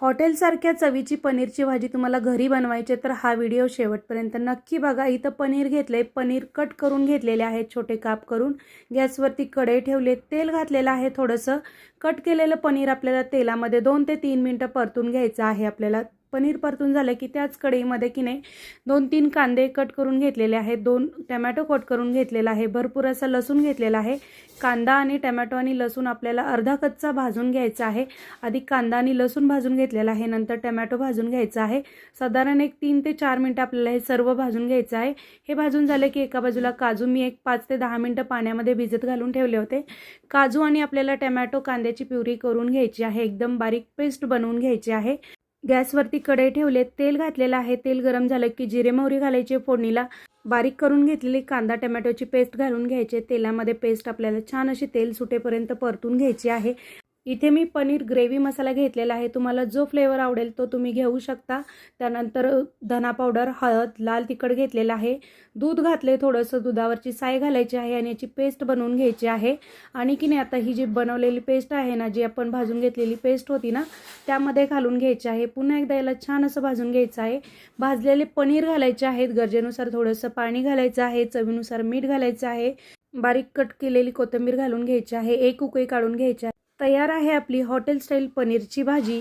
हॉटेलसारख्या चवीची पनीरची भाजी तुम्हाला घरी बनवायची तर हा व्हिडिओ शेवटपर्यंत नक्की बघा। इथं पनीर घेतले, पनीर कट करून घेतलेले आहे छोटे काप करून। गॅसवरती कढई ठेवले, तेल घातलेलं आहे थोडंसं। कट केलेलं पनीर आपल्याला तेलामध्ये 2 ते 3 मिनिटं परतून घ्यायचं आहे। आपल्याला पनीर परतून झालं की त्याच कढईमध्ये की नाही 2-3 कांदे कट करून घेतलेले आहेत, 2 टोमॅटो कट करून घेतलेला आहे, भरपूर असा लसूण घेतलेला आहे। कांदा आणि टोमॅटो आणि लसूण आपल्याला अर्धा कच्चा भाजून घ्यायचा आहे। आधी कांदा आणि लसूण भाजून घेतलेला आहे, नंतर टोमॅटो भाजून घ्यायचा आहे। साधारण एक 3 ते 4 मिनिटं आपल्याला हे सर्व भाजून घ्यायचं आहे। हे भाजून झाले की एका बाजूला काजू मी एक 5 ते 10 मिनिटं पाण्यामध्ये भिजत घालून ठेवले होते। काजू आणि आपल्याला टोमॅटो कांद्याची प्युरी करून घ्यायची आहे, एकदम बारीक पेस्ट बनवून घ्यायची आहे। गॅसवरती कढई ठेवले, तेल घातलेलं आहे। तेल गरम झालं की जिरे मोहरी घालायचे फोडणीला। बारीक करून घेतलेली कांदा टोमॅटोची पेस्ट घालून घ्यायचे। तेलामध्ये पेस्ट आपल्याला छान अशी तेल सुटेपर्यंत परतून घ्यायची आहे। इथे मी पनीर ग्रेव्ही मसाला घेतलेला आहे, तुम्हाला जो फ्लेवर आवडेल तो तुम्ही घेऊ शकता। त्यानंतर धना पावडर, हळद, लाल तिखट घेतलेला आहे। दूध घातले, थोडंसं दुधावरची साय घालायची आहे आणि याची पेस्ट बनवून घ्यायची आहे। आणि की नाही आता ही जी बनवलेली पेस्ट आहे ना, जी आपण भाजून घेतलेली पेस्ट होती ना, त्यामध्ये घालून घ्यायची आहे। पुन्हा एकदा याला छान असं भाजून घ्यायचं आहे। भाजलेले पनीर घालायचे आहेत, गरजेनुसार थोडंसं पाणी घालायचं आहे, चवीनुसार मीठ घालायचं आहे। बारीक कट केलेली कोथिंबीर घालून घ्यायची आहे, एक उकळी काढून घ्यायची आहे। तयार आहे आपली हॉटेल स्टाईल पनीरची भाजी।